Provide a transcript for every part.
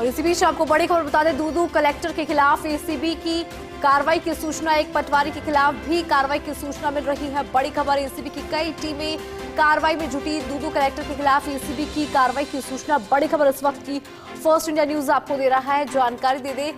और इसी बीच आपको बड़ी खबर बता दें, दूदू कलेक्टर के खिलाफ एसीबी की कार्रवाई की सूचना, एक पटवारी के खिलाफ भी कार्रवाई की सूचना मिल रही है। बड़ी खबर, एसीबी की कई टीमें कार्रवाई में जुटी। दूदू कलेक्टर के खिलाफ एसीबी की कार्रवाई की सूचना, बड़ी खबर इस वक्त की फर्स्ट इंडिया न्यूज आपको दे रहा है। जानकारी दे दे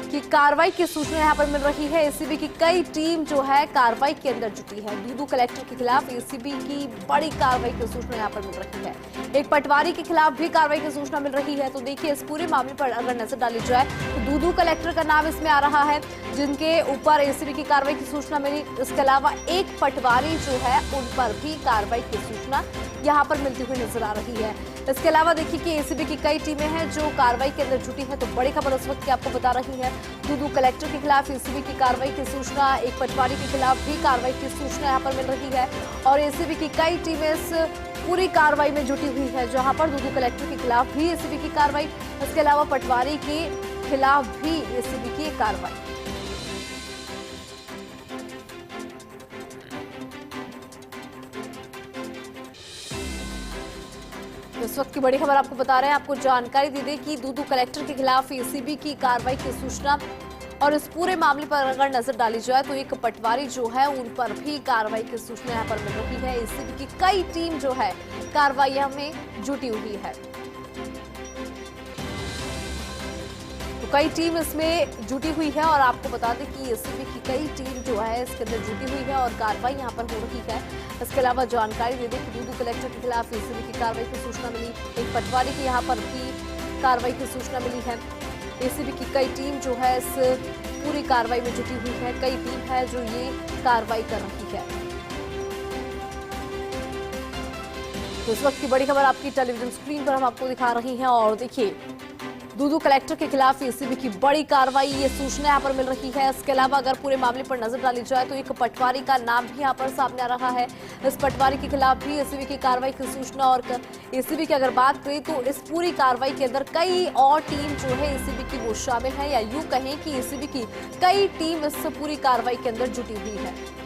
कि कार्रवाई की सूचना यहां पर मिल रही है। एसीबी की कई टीम जो है कार्रवाई के अंदर जुटी है। दूदू कलेक्टर के खिलाफ एसीबी की बड़ी कार्रवाई की सूचना यहां पर मिल रही है। एक पटवारी के खिलाफ भी कार्रवाई की सूचना मिल रही है। तो देखिए, इस पूरे मामले पर अगर नजर डाली जाए तो दूदू कलेक्टर का नाम इसमें आ रहा है, जिनके ऊपर एसीबी की कार्रवाई की सूचना मिली। इसके अलावा एक पटवारी जो है उन पर भी कार्रवाई की सूचना यहाँ पर मिलती हुई नजर आ रही है। इसके अलावा देखिए कि एसीबी की कई टीमें हैं जो कार्रवाई के अंदर जुटी है। तो बड़ी खबर उस वक्त की आपको बता रही है, दूदू कलेक्टर के खिलाफ एसीबी की कार्रवाई की सूचना, एक पटवारी के खिलाफ भी कार्रवाई की सूचना यहाँ पर मिल रही है। और एसीबी की कई टीमें इस पूरी कार्रवाई में जुटी हुई है, जहां पर दूदू कलेक्टर के खिलाफ भी एसीबी की कार्रवाई, इसके अलावा पटवारी के खिलाफ भी एसीबी की कार्रवाई। इस वक्त की बड़ी खबर आपको बता रहे हैं, आपको जानकारी दे दें कि दूदू कलेक्टर के खिलाफ एसीबी की कार्रवाई की सूचना। और इस पूरे मामले पर अगर नजर डाली जाए तो एक पटवारी जो है उन पर भी कार्रवाई की सूचना यहाँ पर मिल रही है। एसीबी की कई टीम जो है कार्रवाई में जुटी हुई है। तो कई टीम इसमें जुटी हुई है और आपको बता दें कि एसीबी की कई टीम जो है इसके अंदर जुटी हुई है और कार्रवाई यहाँ पर हो रही है। इसके अलावा जानकारी दे दें कि दूदू कलेक्टर के खिलाफ एसीबी की कार्रवाई की सूचना मिली, एक पटवारी की यहाँ पर भी कार्रवाई की सूचना मिली है। एसीबी की कई टीम जो है इस पूरी कार्रवाई में जुटी हुई है, कई टीम है जो ये कार्रवाई कर रही है। तो इस वक्त की बड़ी खबर आपकी टेलीविजन स्क्रीन पर हम आपको दिखा रही हैं। और देखिए, दूदू कलेक्टर के खिलाफ एसीबी की बड़ी कार्रवाई, ये सूचना यहाँ पर मिल रही है। इसके अलावा अगर पूरे मामले पर नजर डाली जाए तो एक पटवारी का नाम भी यहाँ पर सामने आ रहा है। इस पटवारी के खिलाफ भी एसीबी की कार्रवाई की सूचना। और एसीबी की अगर बात करें तो इस पूरी कार्रवाई के अंदर कई और टीम जो है एसीबी की वो शामिल है, या यूं कहें कि एसीबी की कई टीम इस पूरी कार्रवाई के अंदर जुटी हुई है।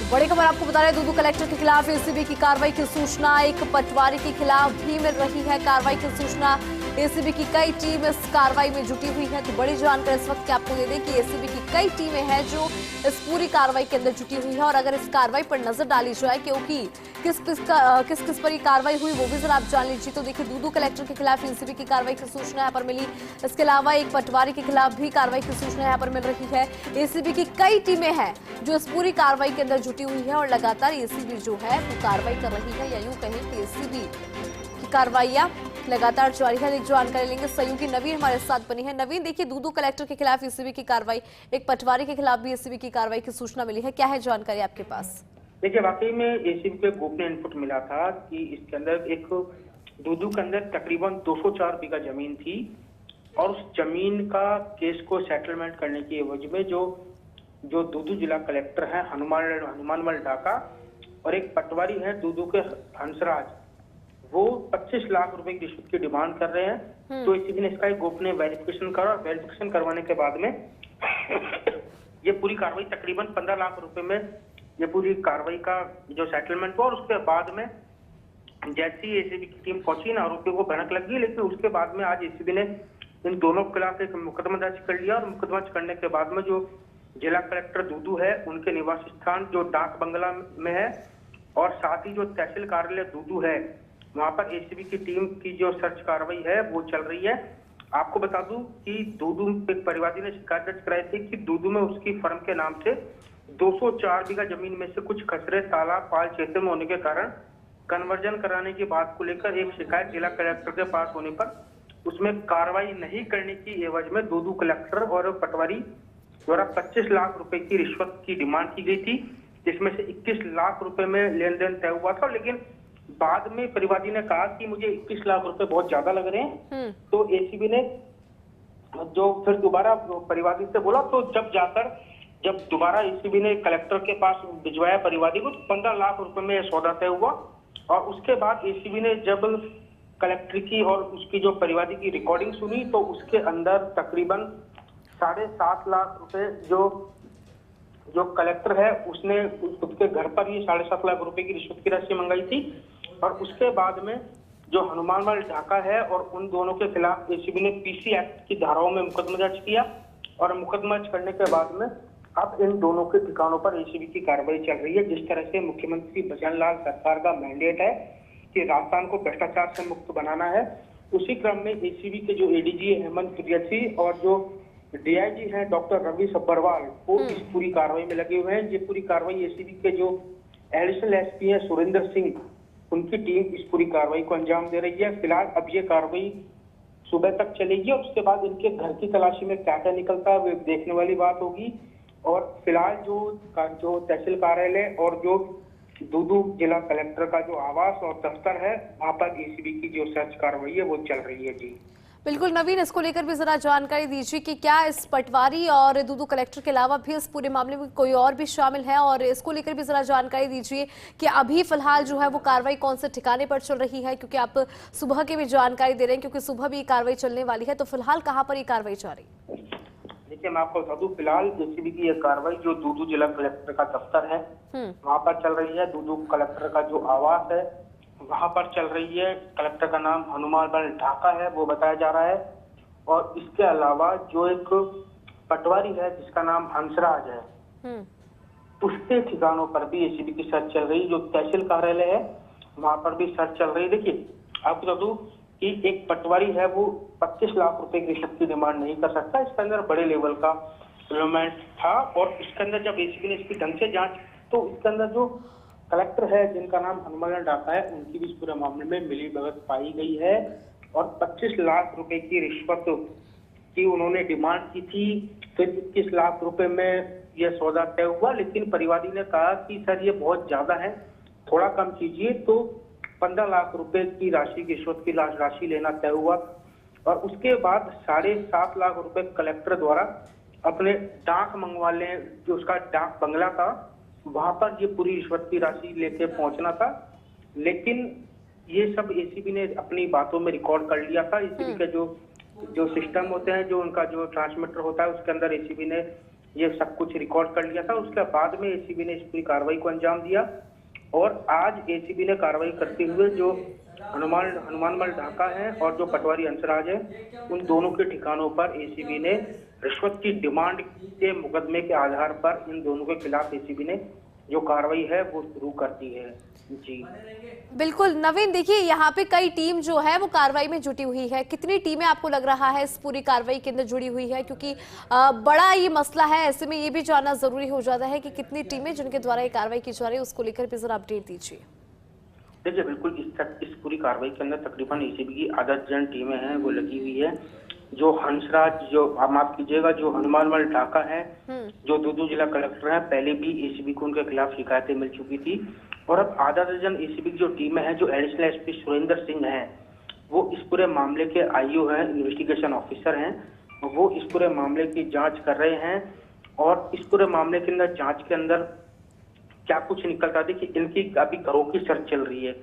बड़ी खबर आपको बता रहे हैं, दूदू कलेक्टर के खिलाफ एसीबी की कार्रवाई की सूचना, एक पटवारी के खिलाफ भी मिल रही है कार्रवाई की सूचना। एसीबी की कई टीम इस कार्रवाई में जुटी हुई है। तो बड़ी जानकारी इस वक्त आपको दे दें कि एसीबी की कई टीमें हैं जो इस पूरी कार्रवाई के अंदर जुटी हुई है। और अगर इस कार्रवाई पर नजर डाली जाए क्योंकि किस किस पर ये कार्रवाई हुई वो भी जरा आप जान लीजिए। तो देखिए, दूदू कलेक्टर के खिलाफ एसीबी की कार्रवाई की सूचना यहाँ पर मिली। इसके अलावा एक पटवारी के खिलाफ भी कार्रवाई की सूचना यहाँ पर मिल रही है। एसीबी की कई टीमें हैं जो इस पूरी कार्रवाई के अंदर जुटी हुई है और लगातार एसीबी जो है वो कार्रवाई कर रही है, या यूं कहें कि एसीबी की कार्रवाइयां लगातार जारी है। एक जानकारी लेंगे, सहयोगी नवीन हमारे साथ बनी है। नवीन, देखिए, दूदू कलेक्टर के खिलाफ एसीबी की कार्रवाई, एक पटवारी के खिलाफ भी एसीबी की कार्रवाई की सूचना मिली है, क्या है जानकारी आपके पास? देखिए, वाकई में एसीबी पे गोपनीय इनपुट मिला था कि इसके अंदर एक दूदू के अंदर तकरीबन 204 बीघा जमीन थी और उस जमीन का केस को सेटलमेंट करने की एवज में जो दूदू जिला कलेक्टर है हनुमानमल ढाका और एक पटवारी है दूदू के हंसराज, वो 25 लाख रुपए की रिश्वत की डिमांड कर रहे हैं। तो एसीबी ने इसका एक गोपनीय वेरिफिकेशन करा। वेरिफिकेशन करवाने के बाद में ये पूरी कार्रवाई तकरीबन 15 लाख रुपए में ये पूरी कार्रवाई का जो सेटलमेंट हुआ। और उसके बाद में जैसी एसीबी की टीम पहुंची ना, आरोपियों को भनक लगी। लेकिन उसके बाद में आज एसीबी ने इन दोनों के खिलाफ एक मुकदमा दर्ज कर लिया। और मुकदमा करने के बाद में जो जिला कलेक्टर दूदू है उनके निवास स्थान जो डाक बंगला में है और साथ ही जो तहसील कार्यालय दूदू है वहां पर एसीबी की टीम की जो सर्च कार्रवाई है वो चल रही है। आपको बता दूं कि दूदू एक परिवादी ने शिकायत दर्ज कराई थी कि दूदू में उसकी फर्म के नाम से 204 बीघा जमीन में से कुछ खसरे, तालाब, पाल क्षेत्र में होने के कारण कन्वर्जन कराने की बात को लेकर एक शिकायत जिला कलेक्टर के पास होने पर उसमें कार्रवाई नहीं करने की एवज में दूदू कलेक्टर और पटवारी द्वारा 25 लाख रुपए की रिश्वत की डिमांड की गई थी, जिसमें से 21 लाख रुपए में लेन देन तय हुआ था। लेकिन बाद में परिवादी ने कहा कि मुझे 21 लाख रुपए बहुत ज्यादा लग रहे हैं। तो एसीबी ने जो फिर दोबारा परिवादी से बोला, तो जब दोबारा एसीबी ने कलेक्टर के पास भिजवाया परिवादी को, तो 15 लाख रुपए में सौदा तय हुआ। और उसके बाद एसीबी ने जब कलेक्टर की और उसकी जो परिवादी की रिकॉर्डिंग सुनी तो उसके अंदर तकरीबन 7.5 लाख रुपए जो कलेक्टर है उसने उसके घर पर ही 7.5 लाख रुपए की रिश्वत की राशि मंगाई थी। और उसके बाद में जो हनुमानवाल ढाका है और उन दोनों के खिलाफ एसीबी ने पीसी एक्ट की धाराओं में मुकदमा दर्ज किया और मुकदमा दर्ज करने के बाद में अब इन दोनों के ठिकानों पर एसीबी की कार्रवाई चल रही है। जिस तरह से मुख्यमंत्री भजनलाल सरकार का मैंडेट है कि राजस्थान को भ्रष्टाचार से मुक्त बनाना है, उसी क्रम में एसीबी के जो एडीजी हेमंत प्रियसी और जो डीआईजी हैं डॉक्टर रवि सब्बरवाल वो इस पूरी कार्रवाई में लगे हुए हैं। ये पूरी कार्रवाई एसीबी के जो एडिशनल एसपी हैं सुरेंद्र सिंह, उनकी टीम इस पूरी कार्रवाई को अंजाम दे रही है। फिलहाल अब ये कार्रवाई सुबह तक चलेगी और उसके बाद इनके घर की तलाशी में क्या क्या निकलता है वो देखने वाली बात होगी। और फिलहाल जो तहसील कार्यालय और जो दूदू जिला कलेक्टर का जो आवास और दफ्तर है वहां पर एसीबी की जो सर्च कार्रवाई है वो चल रही है। जी बिल्कुल नवीन, इसको लेकर भी जरा जानकारी दीजिए कि क्या इस पटवारी और दूदू कलेक्टर के अलावा भी इस पूरे मामले में कोई और भी शामिल है, और इसको लेकर भी जरा जानकारी दीजिए कि अभी फिलहाल जो है वो कार्रवाई कौन से ठिकाने पर चल रही है, क्योंकि आप सुबह की भी जानकारी दे रहे हैं क्योंकि सुबह भी कार्रवाई चलने वाली है, तो फिलहाल कहाँ पर ये कार्रवाई चल रही है? देखिए मैं आपको बता दूं, फिलहाल एसीबी की यह कार्रवाई जो दूदू जिला कलेक्टर का दफ्तर है वहां पर चल रही है। दूदू कलेक्टर का जो आवास है वहां पर चल रही है। कलेक्टर का नाम हनुमानवाल ढाका है वो बताया जा रहा है। और इसके अलावा जो एक पटवारी है जिसका नाम हंसराज है उसके ठिकानों पर भी एसीबी की सर्च चल रही है। जो तहसील कार्यालय है वहां पर भी सर्च चल रही है। देखिए आपको बता दूं कि एक पटवारी है वो 25 लाख रुपए की रिश्वत की डिमांड नहीं कर सकता, इसके अंदर बड़े लेवल का इन्वॉल्वमेंट था। और इसके अंदर जब एसीबी ने इसकी ढंग से जांच तो इसके अंदर जो कलेक्टर है जिनका नाम हनुमानवाल ढाका है उनकी भी इस पूरे मामले में मिलीभगत पाई गई है और 25 लाख रुपए की रिश्वत की उन्होंने डिमांड की थी। फिर 21 लाख रुपए में यह सौदा तय हुआ, लेकिन परिवादी ने कहा कि सर ये बहुत ज्यादा है, थोड़ा कम कीजिए। तो 15 लाख रुपए की राशि की रिश्वत की राशि लेना तय हुआ। और उसके बाद 7.5 लाख रुपए कलेक्टर द्वारा अपने डाक मंगवा लें, जो उसका डाक बंगला था वहां पर ये पूरी रिश्वत की राशि लेके पहुंचना था। लेकिन ये सब एसीबी ने अपनी बातों में रिकॉर्ड कर लिया था। एसीबी के जो सिस्टम होते हैं, जो उनका जो ट्रांसमीटर होता है उसके अंदर एसीबी ने ये सब कुछ रिकॉर्ड कर लिया था। उसके बाद में एसीबी ने इस पूरी कार्रवाई को अंजाम दिया और आज एसीबी ने कार्रवाई करते हुए जो हनुमानवाल ढाका है और जो पटवारी हंसराज है उन दोनों के ठिकानों पर एसीबी ने रिश्वत की डिमांड के मुकदमे के आधार पर इन दोनों के खिलाफ एसीबी ने जो कार्रवाई है वो शुरू कर दी है। जी बिल्कुल नवीन, देखिए यहाँ पे कई टीम जो है वो कार्रवाई में जुटी हुई है। कितनी टीमें आपको लग रहा है इस पूरी कार्रवाई के अंदर जुड़ी हुई है, क्योंकि बड़ा ये मसला है, ऐसे में ये भी जानना जरूरी हो जाता है कि कितनी टीमें जिनके द्वारा ये कार्रवाई की जा रही है, उसको लेकर भी जरा अपडेट दीजिए। देखिए बिल्कुल इस पूरी कार्रवाई के अंदर तकरीबन एसीबी की आधा दर्जन टीमें हैं वो लगी हुई है। जो हंसराज, जो आप माफ कीजिएगा, जो हनुमानवाल ढाका है, जो दूदू जिला कलेक्टर है, पहले भी एसीबी को उनके खिलाफ शिकायतें मिल चुकी थी। और अब आधा दर्जन एसीबी की जो टीमें हैं, जो एडिशनल एसपी सुरेंद्र सिंह हैं वो इस पूरे मामले के आईओ हैं, इन्वेस्टिगेशन ऑफिसर हैं, वो इस पूरे मामले की जांच कर रहे हैं। और इस पूरे मामले के अंदर जांच के अंदर क्या कुछ निकलता है, देखिए इनकी अभी घरों की सर्च चल रही है।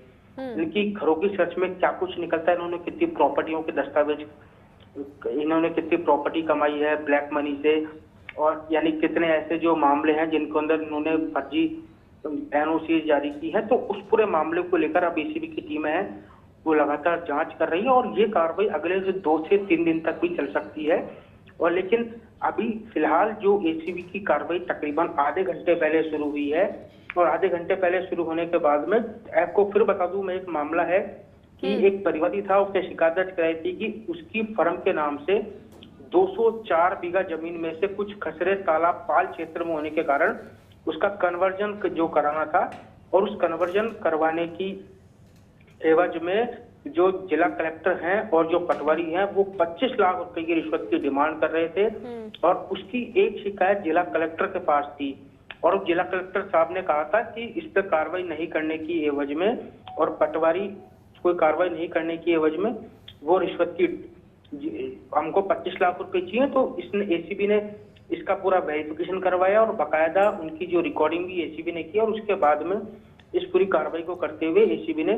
इनकी घरों की सर्च में क्या कुछ निकलता है, इन्होंने कितनी प्रॉपर्टियों के दस्तावेज, इन्होंने कितनी प्रॉपर्टी कमाई है ब्लैक मनी से, और यानी कितने ऐसे जो मामले हैं जिनको अंदर इन्होंने फर्जी एनओसी जारी की है। तो उस पूरे मामले को लेकर अब एसीबी की टीम है वो लगातार जांच कर रही है और ये कार्रवाई अगले 2 से 3 दिन तक भी चल सकती है। और लेकिन अभी फिलहाल जो एसीबी की कार्रवाई तकरीबन आधे घंटे पहले शुरू हुई है और आधे घंटे पहले शुरू होने के बाद में आपको फिर बता दूं मैं, एक मामला है कि एक परिवादी था, उसने शिकायत दर्ज कराई थी कि उसकी फर्म के नाम से 204 बीघा जमीन में से कुछ खसरे तालाब पाल क्षेत्र में होने के कारण उसका कन्वर्जन जो कराना था और उस कन्वर्जन करवाने की एवज में जो जिला कलेक्टर हैं और जो पटवारी हैं वो 25 लाख रुपए की रिश्वत की डिमांड कर रहे थे। और उसकी एक शिकायत जिला कलेक्टर के पास थी और जिला कलेक्टर साहब ने कहा था कि इस पर कार्रवाई नहीं करने की एवज में, और पटवारी कोई कार्रवाई नहीं करने की एवज में वो रिश्वत की हमको 25 लाख रुपए चाहिए। तो इसने एसीबी ने इसका पूरा वेरिफिकेशन करवाया और बकायदा उनकी जो रिकॉर्डिंग भी एसीबी ने की और उसके बाद में इस पूरी कार्रवाई को करते हुए एसीबी ने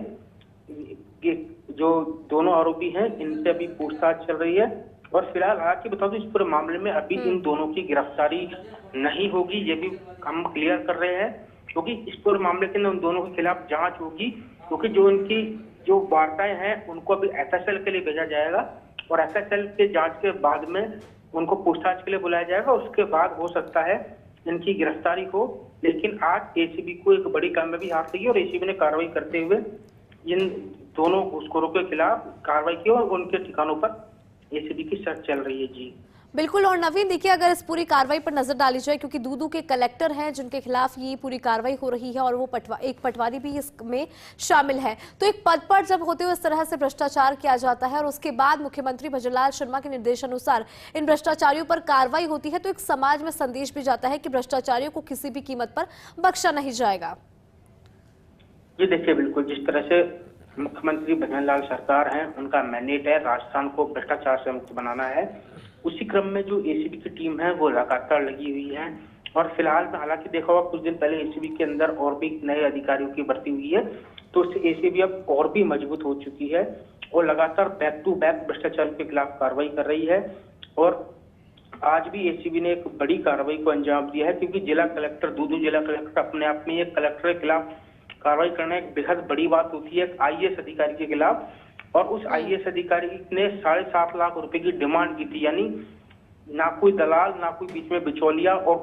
जो दोनों आरोपी हैं इनसे अभी पूछताछ चल रही है। और फिलहाल हालांकि बता दूं इस पूरे मामले में अभी इन दोनों की गिरफ्तारी नहीं होगी, ये भी हम क्लियर कर रहे हैं, क्योंकि इस पूरे मामले के अंदर उन दोनों के खिलाफ जांच होगी, क्योंकि जो इनकी जो वार्ताएं हैं उनको अभी एफएसएल के लिए भेजा जाएगा और एफएसएल के जांच के बाद में उनको पूछताछ के लिए बुलाया जाएगा। उसके बाद हो सकता है इनकी गिरफ्तारी हो, लेकिन आज एसीबी को एक बड़ी कामयाबी हासिल हुई और एसीबी ने कार्रवाई करते हुए इन दोनों घूसखोरों के खिलाफ कार्रवाई की और उनके ठिकानों पर एसीबी की सर्च चल रही है। जी बिल्कुल। और नवीन, देखिए अगर इस पूरी कार्रवाई पर नजर डाली जाए, क्योंकि दूदू के कलेक्टर हैं जिनके खिलाफ ये पूरी कार्रवाई हो रही है और वो एक पटवारी भी इसमें शामिल है, तो एक पद पर जब होते हुए इस तरह से भ्रष्टाचार किया जाता है और उसके बाद मुख्यमंत्री भजनलाल शर्मा के निर्देशानुसार इन भ्रष्टाचारियों पर कार्रवाई होती है, तो एक समाज में संदेश भी जाता है कि भ्रष्टाचारियों को किसी भी कीमत पर बख्शा नहीं जाएगा। ये देखिए, बिल्कुल जिस तरह से मुख्यमंत्री भजनलाल सरकार है, उनका मैंडेट है राजस्थान को भ्रष्टाचार से मुक्त बनाना है, उसी क्रम में जो एसीबी की टीम है वो लगातार लगी हुई है। और फिलहाल हालांकि देखा होगा कुछ दिन पहले एसीबी के अंदर और भी नए अधिकारियों की भर्ती हुई है, तो उससे एसीबी अब और भी मजबूत हो चुकी है और लगातार बैक टू बैक भ्रष्टाचार के खिलाफ कार्रवाई कर रही है। और आज भी एसीबी ने एक बड़ी कार्रवाई को अंजाम दिया है, क्योंकि जिला कलेक्टर दूदू जिला कलेक्टर अपने आप में एक कलेक्टर के खिलाफ कार्रवाई करना एक बेहद बड़ी बात होती है, आईएएस अधिकारी के खिलाफ। और उस आईएएस अधिकारी ने 7.5 लाख रुपए की डिमांड की थी, यानी ना कोई दलाल ना कोई बीच में बिचौलिया, और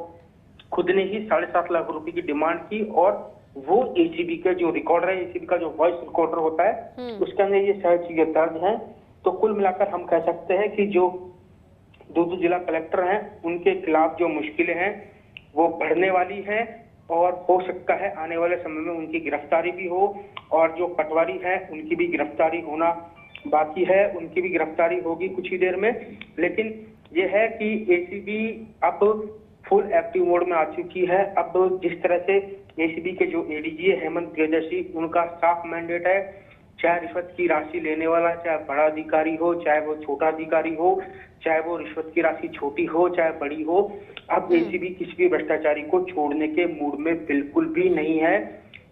खुद ने ही 7.5 लाख रुपए की डिमांड की। और वो एसीबी का जो रिकॉर्डर है, एसीबी का जो वॉइस रिकॉर्डर होता है, उसके अंदर ये सारी चीजें दर्ज हैं। तो कुल मिलाकर हम कह सकते हैं कि जो दूदू जिला कलेक्टर हैं उनके खिलाफ जो मुश्किलें हैं वो बढ़ने वाली है और हो सकता है आने वाले समय में उनकी गिरफ्तारी भी हो। और जो पटवारी है उनकी भी गिरफ्तारी होना बाकी है, उनकी भी गिरफ्तारी होगी कुछ ही देर में। लेकिन ये है कि एसीबी अब फुल एक्टिव मोड में आ चुकी है। अब जिस तरह से एसीबी के जो एडीजी है हेमंत प्रियदर्शी, उनका साफ मैंडेट है, चाहे रिश्वत की राशि लेने वाला चाहे बड़ा अधिकारी हो, चाहे वो छोटा अधिकारी हो, चाहे वो रिश्वत की राशि छोटी हो चाहे बड़ी हो, अब एसीबी किसी भी भ्रष्टाचारी को छोड़ने के मूड में बिल्कुल भी नहीं है।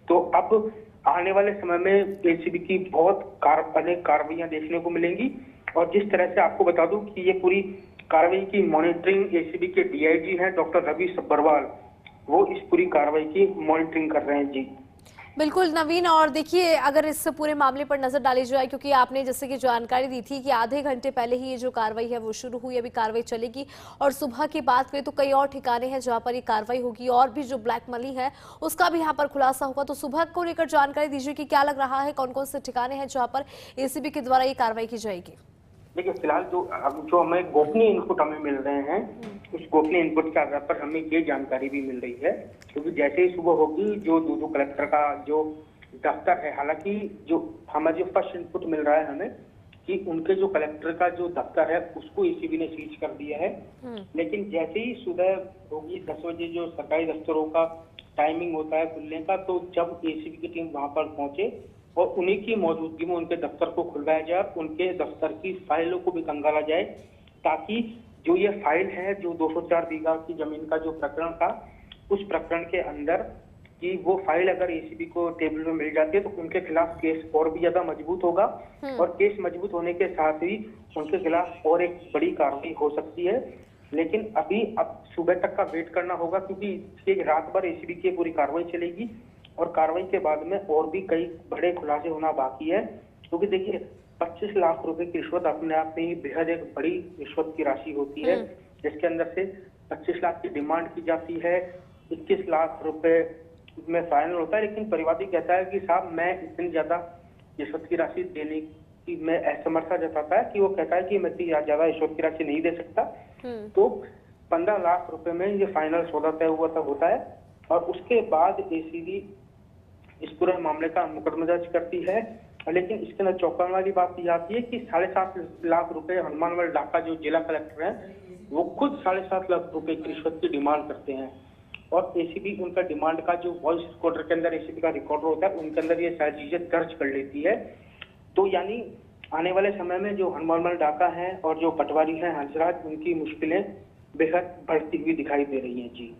तो अब आने वाले समय में एसीबी की बहुत अनेक कार्रवाइयां देखने को मिलेंगी। और जिस तरह से आपको बता दूं कि ये पूरी कार्रवाई की मॉनिटरिंग एसीबी के डीआईजी हैं डॉक्टर रवि सब्बरवाल, वो इस पूरी कार्रवाई की मॉनिटरिंग कर रहे हैं। जी बिल्कुल नवीन, और देखिए अगर इस पूरे मामले पर नजर डाली जाए, क्योंकि आपने जैसे कि जानकारी दी थी कि आधे घंटे पहले ही ये जो कार्रवाई है वो शुरू हुई, अभी कार्रवाई चलेगी और सुबह की बात करें तो कई और ठिकाने हैं जहां पर ये कार्रवाई होगी और भी जो ब्लैक मनी है उसका भी यहाँ पर खुलासा होगा। तो सुबह को लेकर जानकारी दीजिए कि क्या लग रहा है, कौन कौन से ठिकाने हैं जहाँ पर एसीबी के द्वारा ये कार्रवाई की जाएगी। देखिए, फिलहाल जो हमें गोपनीय इनपुट हमें मिल रहे हैं, उस गोपनीय इनपुट के आधार पर हमें ये जानकारी भी मिल रही है, क्योंकि जैसे ही सुबह होगी जो दूदू कलेक्टर का जो दफ्तर है, हालांकि जो हमें जो फर्स्ट इनपुट मिल रहा है हमें कि उनके जो कलेक्टर का जो दफ्तर है उसको एसीबी ने सीज कर दिया है। लेकिन जैसे ही सुबह होगी 10 बजे जो सरकारी दफ्तरों का टाइमिंग होता है खुलने का, तो जब एसीबी की टीम वहां पर पहुंचे और उन्हीं की मौजूदगी में उनके दफ्तर को खुलवाया जाए, उनके दफ्तर की फाइलों को भी खंगाला जाए, ताकि जो ये फाइल है जो 204 बीघा की जमीन का जो प्रकरण था, उस प्रकरण के अंदर कि वो फाइल अगर एसीबी को टेबल में मिल जाती है तो उनके खिलाफ केस और भी ज्यादा मजबूत होगा। और केस मजबूत होने के साथ ही उनके खिलाफ और एक बड़ी कार्रवाई हो सकती है। लेकिन अभी अब सुबह तक का वेट करना होगा, क्योंकि रात भर एसीबी की पूरी कार्रवाई चलेगी और कार्रवाई के बाद में और भी कई बड़े खुलासे होना बाकी है। क्योंकि देखिए 25 लाख रुपए की रिश्वत अपने आप में ही बेहद एक बड़ी रिश्वत की राशि होती है, जिसके अंदर से 25 लाख की डिमांड की जाती है, 21 लाख रुपए में फाइनल होता है। लेकिन परिवादी कहता है कि साहब मैं इतनी ज्यादा रिश्वत की राशि देने की मैं असमर्थता जताता है, कि वो कहता है कि मैं इतनी ज्यादा रिश्वत की राशि नहीं दे सकता। तो 15 लाख रुपए में ये फाइनल सौदा तय हुआ तब होता है और उसके बाद एसीबी इस पूरे मामले का मुकदमा दर्ज करती है। लेकिन इसके अंदर चौंकाने वाली बात यह आती है कि 7.5 लाख रुपए हनुमानगढ़ डाका जो जिला कलेक्टर हैं वो खुद 7.5 लाख रुपए की रिश्वत की डिमांड करते हैं और एसीबी उनका डिमांड का जो वॉइस रिकॉर्डर के अंदर एसीबी का रिकॉर्डर होता है उनके अंदर ये सारी चीजें दर्ज कर लेती है। तो यानी आने वाले समय में जो हनुमानगढ़ डाका है और जो पटवारी है हंसराज, उनकी मुश्किलें बेहद बढ़ती हुई दिखाई दे रही हैं। जी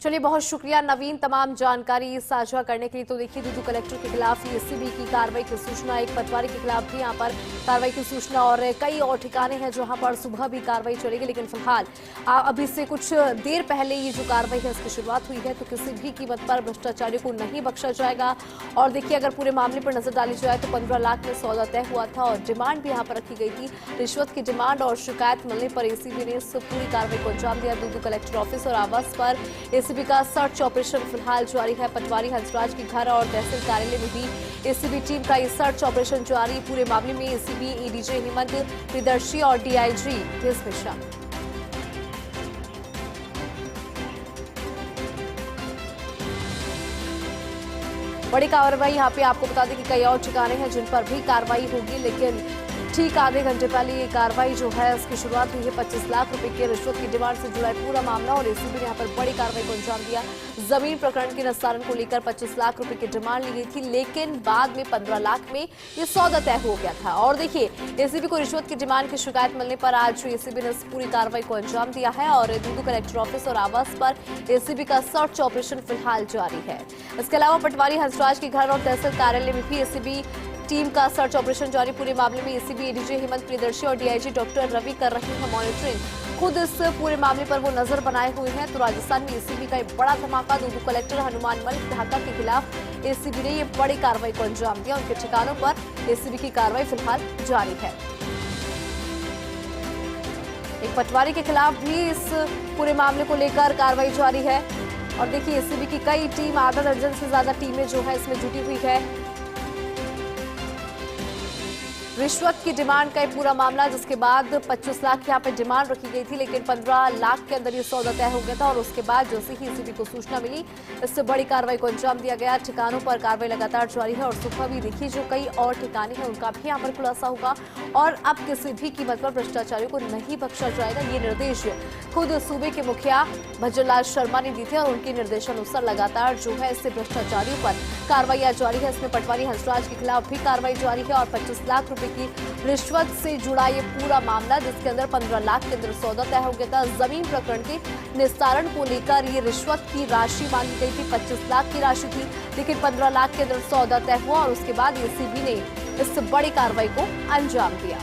चलिए, बहुत शुक्रिया नवीन तमाम जानकारी साझा करने के लिए। तो देखिए, दूदू कलेक्टर के खिलाफ एसीबी की कार्रवाई की सूचना, एक पटवारी के खिलाफ भी यहाँ पर कार्रवाई की सूचना और कई और ठिकाने हैं जहां पर सुबह भी कार्रवाई चलेगी। लेकिन फिलहाल अभी से कुछ देर पहले ये जो कार्रवाई है इसकी शुरुआत हुई है। तो किसी भी कीमत पर भ्रष्टाचारियों को नहीं बख्शा जाएगा। और देखिए, अगर पूरे मामले पर नजर डाली जाए तो 15 लाख में सौदा तय हुआ था और डिमांड भी यहाँ पर रखी गई थी। रिश्वत की डिमांड और शिकायत मिलने पर एसीबी ने इस पूरी कार्रवाई को अंजाम दिया। दूदू कलेक्टर ऑफिस और आवास पर एसीबी का सर्च ऑपरेशन फिलहाल जारी है। पटवारी हंसराज के घर और तहसील कार्यालय में भी एसीबी टीम का ये सर्च ऑपरेशन जारी। पूरे मामले में एसीबी, एडीजे हेमंत प्रियदर्शी और डीआईजी केस में शामिल। बड़ी कार्रवाई यहाँ पे आपको बता दें कि कई और ठिकाने हैं जिन पर भी कार्रवाई होगी। लेकिन ठीक आधे घंटे पहले ये कार्रवाई जो है इसकी शुरुआत हुई है। 25 लाख रुपए की रिश्वत की डिमांड से जुड़ा पूरा मामला और एसीबी ने यहाँ पर बड़ी कार्रवाई को अंजाम दिया। जमीन प्रकरण के निस्तारण को लेकर 25 लाख रुपए की डिमांड ली गई थी, लेकिन बाद में 15 लाख में ये सौदा तय हो गया था। और देखिए, एसीबी को रिश्वत की डिमांड की शिकायत मिलने पर आज एसीबी ने इस पूरी कार्रवाई को अंजाम दिया है और दूदू कलेक्टर ऑफिस और आवास पर एसीबी का सर्च ऑपरेशन फिलहाल जारी है। इसके अलावा पटवारी हंसराज के घर और तहसील कार्यालय में भी एसीबी टीम का सर्च ऑपरेशन जारी। पूरे मामले में एसीबी, एडीजे हेमंत प्रियदर्शी और डीआईजी डॉक्टर रवि कर रहे हैं मॉनिटरिंग। खुद इस पूरे मामले पर वो नजर बनाए हुए हैं। तो राजस्थान में एसीबी का एक बड़ा धमाका। दूदू कलेक्टर हनुमान मलिक ढाका के खिलाफ एसीबी ने ये बड़ी कार्रवाई को अंजाम दिया। उनके ठिकानों पर एसीबी की कार्रवाई फिलहाल जारी है। एक पटवारी के खिलाफ भी इस पूरे मामले को लेकर कार्रवाई जारी है। और देखिए, एसीबी की कई टीम, आधा दर्जन से ज्यादा टीमें जो है इसमें जुटी हुई है। रिश्वत की डिमांड का पूरा मामला, जिसके बाद 25 लाख यहाँ पे डिमांड रखी गई थी, लेकिन 15 लाख के अंदर ये सौदा तय हो गया था। और उसके बाद जैसे ही एसीबी को सूचना मिली, इससे बड़ी कार्रवाई को अंजाम दिया गया। ठिकानों पर कार्रवाई लगातार जारी है और सुबह भी देखिए जो कई और ठिकाने हैं उनका भी यहाँ पर खुलासा होगा। और अब किसी भी कीमत पर भ्रष्टाचारियों को नहीं बख्शा जाएगा, ये निर्देश खुद सूबे के मुखिया भजनलाल शर्मा ने दी थे। और उनके निर्देशानुसार लगातार जो है इससे भ्रष्टाचारियों पर कार्रवाई जारी है। इसमें पटवारी हंसराज के खिलाफ भी कार्रवाई जारी है और 25 लाख रुपए की रिश्वत से जुड़ा ये पूरा मामला, जिसके अंदर 15 लाख के अंदर सौदा तय हो गया था। जमीन प्रकरण के निस्तारण को लेकर ये रिश्वत की राशि मांगी गई थी, 25 लाख की राशि थी, लेकिन 15 लाख के अंदर सौदा तय हुआ और उसके बाद एसीबी ने इस बड़ी कार्रवाई को अंजाम दिया।